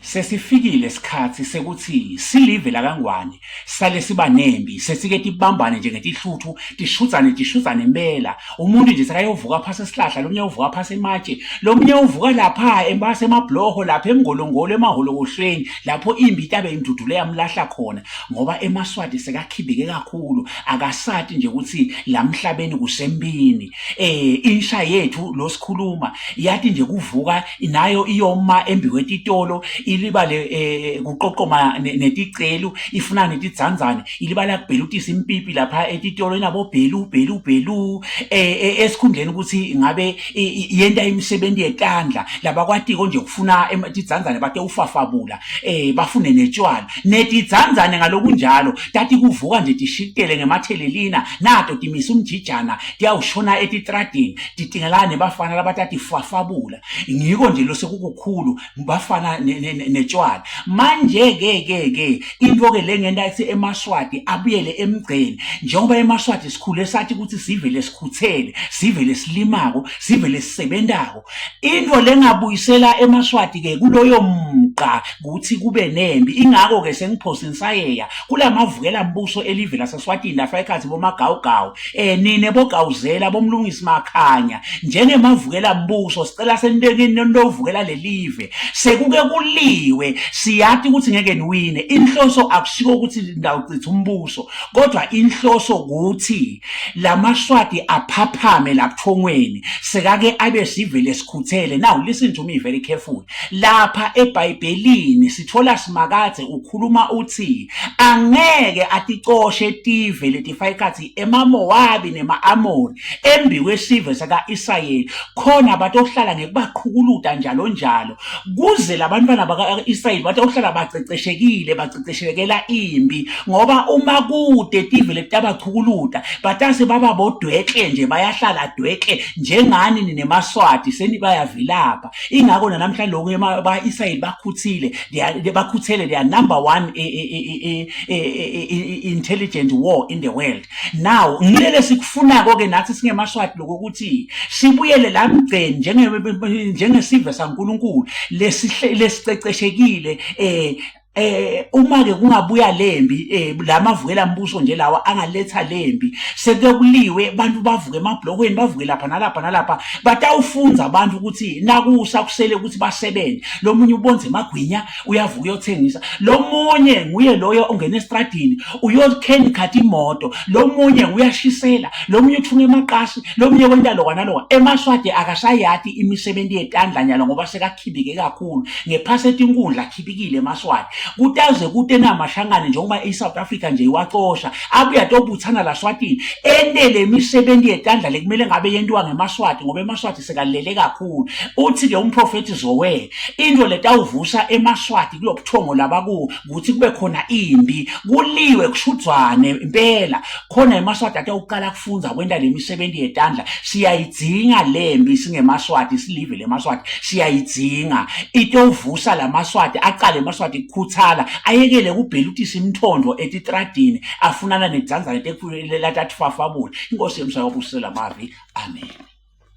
Sesifikile isikhathi sekuthi silive la kaNgwane sale siba nembi sesike tibambane nje ngetihluthu tishudzane impela umuntu nje sekayovuka phasi esihlahla lomunye uvuka phasi ematshe lomunye uvuka lapha embase emabhloho lapha emgolongolo emaholokohlweni lapho imbi itabe imdudule yamlahla khona ngoba eMaswati sekakhibike kakhulu akasati nje ukuthi lamhlabeni kusembini insha yethu losikhuluma yathi nje kuvuka nayo iyoma embi kwetitolo ilibale kuqoqoma neticelu ifuna netidzandzane ilibala kubhelutisa impipi lapha etitolo inabo bhelu esikhundleni ukuthi ngabe yenta imisebenzi yetandla labakwatiko nje kufuna tidzandzane bate ufafabula bafune netshwala netidzandzane ngalokunjalo tathi kuvuka nje tishitele ngemathelelina nato timisa umjijana tiyawushona etitradini titingelane bafana labatati fafabula ngiko nje losekukukhulu bafana netshwala manje ke into ke lengenda ithi eMaswati abuyele emgceni njengoba eMaswati sikhule sathi ukuthi sivele sikhuthele sivele silimako sivele sisebendako into lengabuyisela eMaswati ke kuloyo mqa ukuthi kube nembi ingako ke sengiphosa insayeya kulamavukela mbuso elivela saSwatini lapha ekhaya bomagawugawu nine bogawuzela bomlungisi makhanya njengemavukela mbuso sicela sentekeni nendovukela lelive sekuke kuliwe siyathi ukuthi ngeke niwine inhloso akusiko ukuthi ndawucitha umbuso kodwa inhloso ukuthi laMaswati aphaphame labuthongweni sekake abe sivele sikhuthele. Now listen to me very carefully. Lapha eBhayibhelini sithola simakade ukhuluma uthi angeke aticoshe tive letifayikathi emaMowabi nemaAmori embi kwesive sakaIsrayeli khona batohlala ngekubaqhukuluta njalo kuze labantwana bakaIsrayeli batohlala baceceshekela imbi ngoba uma kude tive letabaqhukuluta batase baba bodwekle nje bayahlala dwekle njengani neMaswati seni bayavilapha ingako namhlanje lokho baIsrayeli bakhuthele they are number one intelligent war in the world. Now ngilele sikufunako ke nathi singeMaswati lokuthi sibuyele la mgceni njengesive saNkulunkulu lesiceceshekile uma ke kungabuya lembi lamavukela mbuso nje lawa angaletha lembi sekuliwe abantu bavuke emabhlokweni bavuke lapha nalapha batawufunza abantu ukuthi nakusa kusele ukuthi basebenze lomunye ubonze emagwinya uyavuka uyothengisa lomunye nguye loyo ongena estradini uyokhenikhatha imoto lomunye uyashisela lomunye uthunga emaqashi lomunye wenta lokwanaloka eMaswati akasayati imisebenzi yetandla nyalo ngoba sekakhibike kakhulu ngephasethi inkundla khibikile eMaswati kutaze kute namashangane njengoba eSouth Africa nje iwacosha abuya atobuthana laSwatini endele imisebenzi yetandla lekumele ngabe yentiwa ngeMaswati ngoba eMaswati sekalele kakhulu uthi ke umprofeti Zowe into letawuvusa eMaswati kulobuthongo labaku ukuthi kube khona imbi kuliwe kushudzwane impela khona eMaswati atawuqala kufunza kwenda lemisebenzi yetandla siyayidzinga lembi singeMaswati silive leMaswati siyayidzinga itovusa laMaswati aqale eMaswati kukhuthala ayekele kubhelutisa imthondo etitradini afunana nedzandzane tekulela tathi fafabula inkosi yemsayobusela mavi amen.